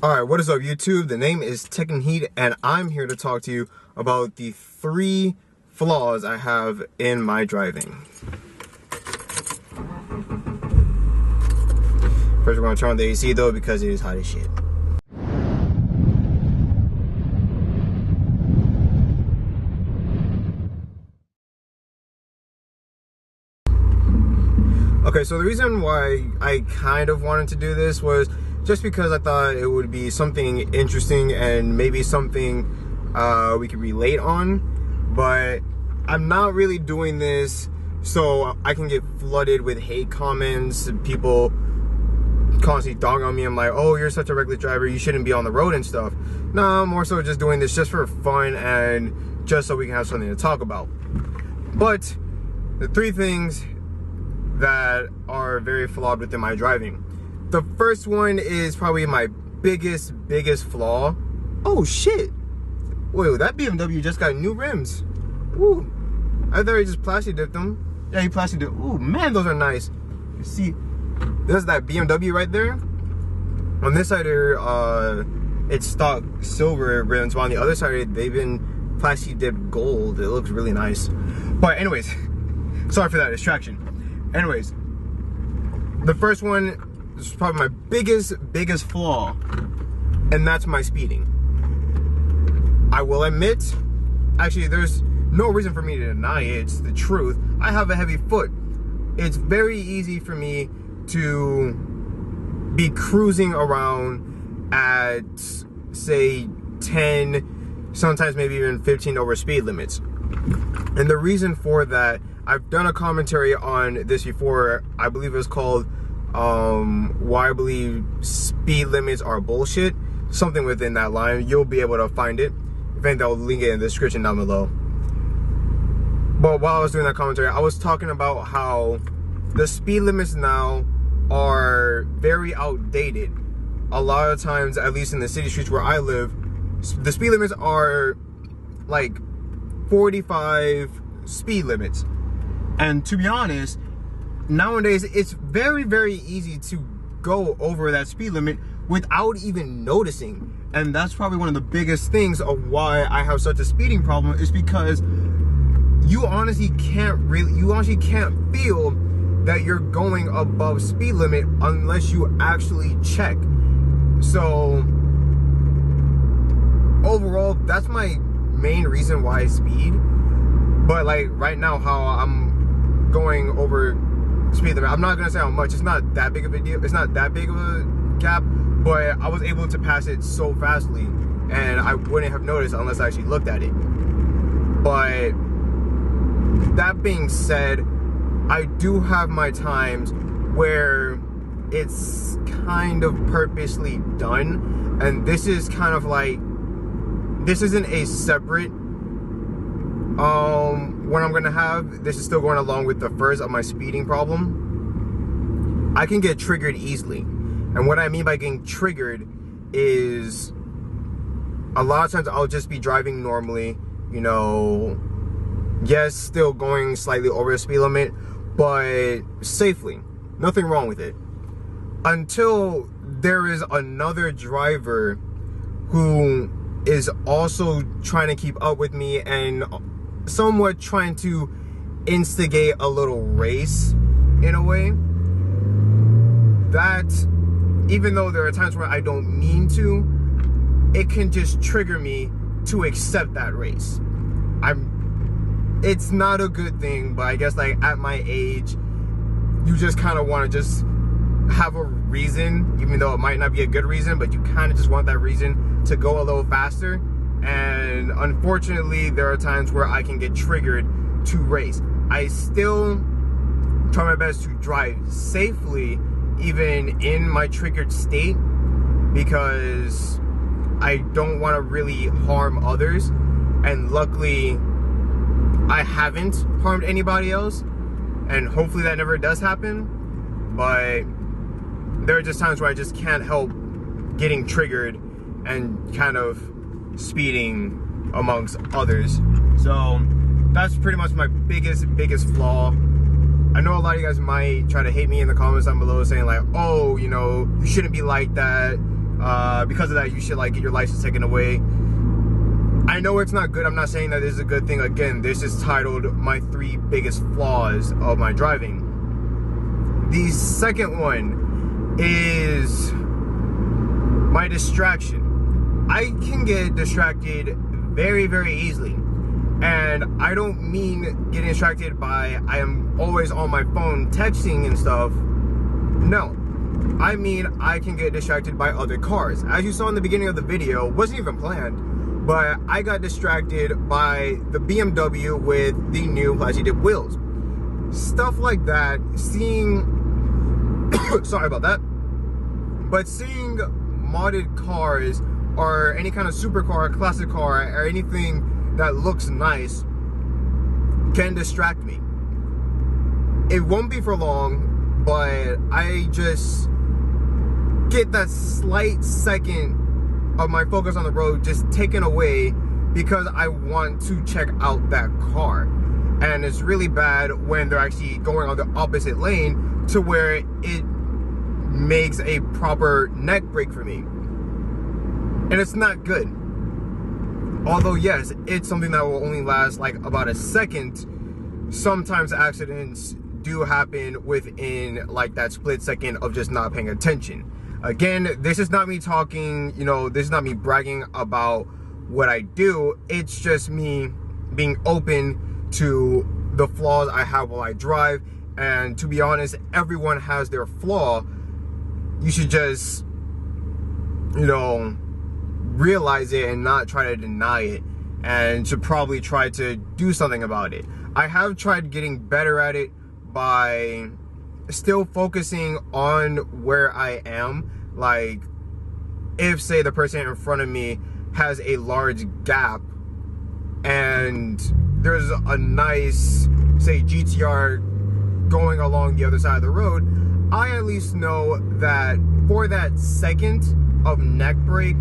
Alright, what is up YouTube? The name is Tech and Heat, and I'm here to talk to you about the 3 flaws I have in my driving. First we're going to turn on the AC though because it is hot as shit. Okay, so the reason why I kind of wanted to do this was just because I thought it would be something interesting and maybe something we could relate on, but I'm not really doing this so I can get flooded with hate comments and people constantly dog on me. I'm like, oh, you're such a reckless driver, you shouldn't be on the road and stuff. No, I'm more so just doing this just for fun and just so we can have something to talk about. But the 3 things that are very flawed within my driving. The first one is probably my biggest flaw. Oh shit! Wait, that BMW just got new rims. Ooh, I thought he just plastic dipped them. Yeah, he plastic dipped. Ooh, man, those are nice. You see, there's that BMW right there. On this side here, it's stock silver rims, while on the other side they've been plastic dipped gold. It looks really nice. But anyways, sorry for that distraction. Anyways, the first one is probably my biggest flaw, and that's my speeding. I will admit, actually there's no reason for me to deny it, it's the truth. I have a heavy foot. It's very easy for me to be cruising around at, say, 10, sometimes maybe even 15 over speed limits. And the reason for that, I've done a commentary on this before. I believe it was called why I believe speed limits are bullshit. Something within that line. You'll be able to find it. If anything, I'll link it in the description down below. But while I was doing that commentary, I was talking about how the speed limits now are very outdated. A lot of times, at least in the city streets where I live, the speed limits are like 45 speed limits. And to be honest, nowadays it's very easy to go over that speed limit without even noticing. And that's probably one of the biggest things of why I have such a speeding problem, is because you honestly can't feel that you're going above speed limit unless you actually check. So overall, that's my main reason why I speed. But like right now, how I'm going over speed limit, I'm not gonna say how much. It's not that big of a deal. It's not that big of a gap, but I was able to pass it so fastly, and I wouldn't have noticed unless I actually looked at it. But that being said, I do have my times where it's kind of purposely done, and this is kind of like, this isn't a separate what I'm gonna have. This is still going along with the first of my speeding problem. I can get triggered easily, and what I mean by getting triggered is a lot of times I'll just be driving normally, you know, yes, still going slightly over the speed limit, but safely, nothing wrong with it, until there is another driver who is also trying to keep up with me and somewhat trying to instigate a little race in a way. That, even though there are times where I don't mean to, it can just trigger me to accept that race. It's not a good thing, but I guess like at my age, you just kind of want to just have a reason, even though it might not be a good reason, but you kind of just want that reason to go a little faster. And unfortunately, there are times where I can get triggered to race. I still try my best to drive safely, even in my triggered state, because I don't want to really harm others. And luckily, I haven't harmed anybody else, and hopefully that never does happen. But there are just times where I just can't help getting triggered and kind of speeding amongst others. So that's pretty much my biggest flaw. I know a lot of you guys might try to hate me in the comments down below saying like, oh, you know, you shouldn't be like that. Because of that, you should like get your license taken away. I know it's not good. I'm not saying that this is a good thing. Again, this is titled my 3 biggest flaws of my driving. The second one is my distraction. I can get distracted very, very easily. And I don't mean getting distracted by I am always on my phone texting and stuff. No. I mean I can get distracted by other cars. As you saw in the beginning of the video, wasn't even planned, but I got distracted by the BMW with the new plastic tip wheels. Stuff like that, seeing sorry about that, but seeing modded cars or any kind of supercar, classic car, or anything that looks nice can distract me. It won't be for long, but I just get that slight second of my focus on the road just taken away because I want to check out that car. And it's really bad when they're actually going on the opposite lane to where it makes a proper neck break for me. And it's not good. Although yes, it's something that will only last like about a second. Sometimes accidents do happen within like that split second of just not paying attention. Again, this is not me talking, you know, this is not me bragging about what I do. It's just me being open to the flaws I have while I drive. And to be honest, everyone has their flaw. You should just, you know, realize it and not try to deny it, and should probably try to do something about it. I have tried getting better at it by still focusing on where I am. Like, if say the person in front of me has a large gap and there's a nice, say, GTR going along the other side of the road, I at least know that for that second of neck break,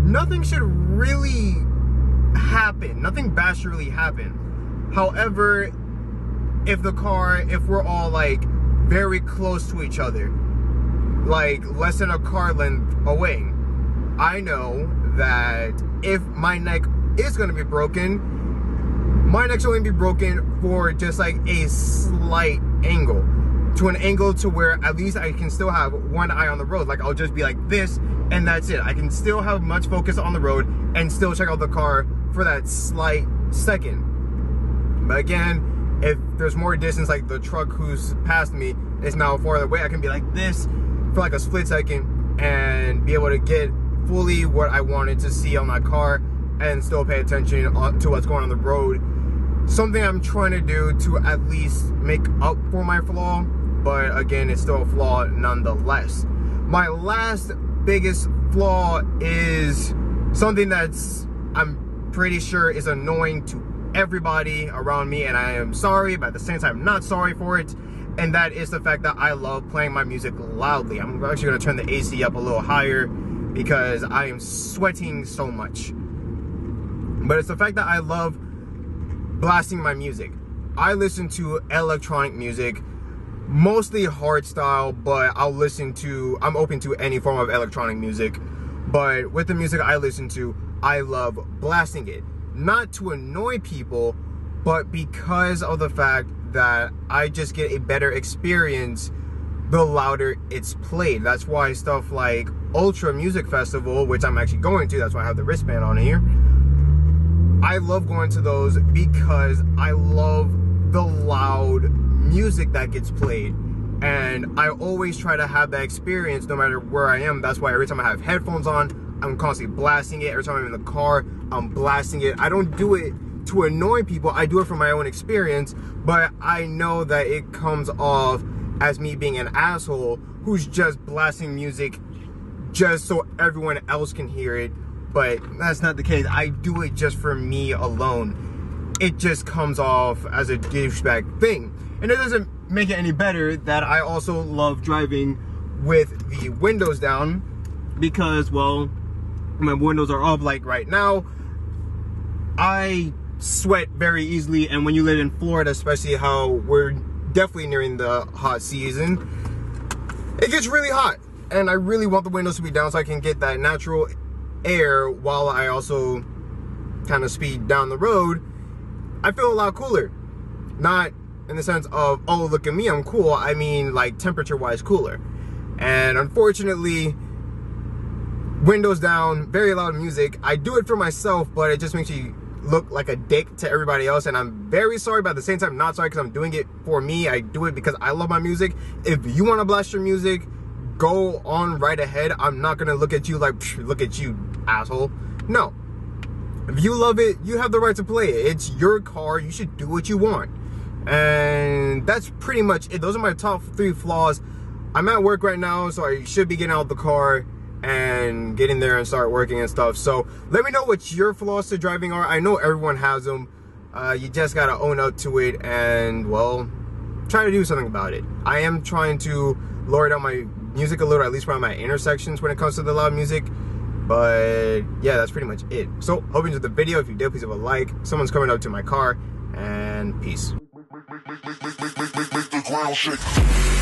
nothing should really happen. Nothing bad should really happen. However, if we're all like very close to each other, like less than a car length away, I know that if my neck is going to be broken, my neck's only be broken for just like a slight angle, to an angle to where at least I can still have one eye on the road. Like, I'll just be like this and that's it. I can still have much focus on the road and still check out the car for that slight second. But again, if there's more distance, like the truck who's passed me is now farther away, I can be like this for like a split second and be able to get fully what I wanted to see on my car and still pay attention to what's going on the road. Something I'm trying to do to at least make up for my flaw, but again, it's still a flaw nonetheless. My last biggest flaw is something that's, I'm pretty sure, is annoying to everybody around me, and I am sorry, but at the same time not sorry for it, and that is the fact that I love playing my music loudly. I'm actually going to turn the AC up a little higher because I am sweating so much. But it's the fact that I love blasting my music. I listen to electronic music, mostly hardstyle, but I'm open to any form of electronic music. But with the music I listen to, I love blasting it. Not to annoy people, but because of the fact that I just get a better experience the louder it's played. That's why stuff like Ultra Music Festival, which I'm actually going to, that's why I have the wristband on here, I love going to those because I love the loud music that gets played, and I always try to have that experience no matter where I am. That's why every time I have headphones on, I'm constantly blasting it. Every time I'm in the car, I'm blasting it. I don't do it to annoy people. I do it for my own experience, but I know that it comes off as me being an asshole who's just blasting music just so everyone else can hear it. But that's not the case. I do it just for me alone. It just comes off as a douchebag thing. And it doesn't make it any better that I also love driving with the windows down because, well, my windows are up like right now. I sweat very easily, and when you live in Florida, especially how we're definitely nearing the hot season, it gets really hot. and I really want the windows to be down so I can get that natural air while I also kind of speed down the road. I feel a lot cooler. Not in the sense of, oh, look at me, I'm cool. I mean, like, temperature-wise cooler. And unfortunately, windows down, very loud music. I do it for myself, but it just makes you look like a dick to everybody else, and I'm very sorry, but at the same time not sorry, because I'm doing it for me. I do it because I love my music. If you want to blast your music, go on right ahead. I'm not gonna look at you like, look at you, asshole. No, if you love it, you have the right to play it. It's your car, you should do what you want. And that's pretty much it. Those are my top 3 flaws. I'm at work right now, so I should be getting out the car and getting there and start working and stuff. So let me know what your flaws to driving are. I know everyone has them. You just gotta own up to it and, well, try to do something about it. I am trying to lower down my music a little, at least around my intersections when it comes to the loud music. But yeah, that's pretty much it. So hope you enjoyed the video. If you did, please leave a like. Someone's coming up to my car, and peace. Make the ground shake.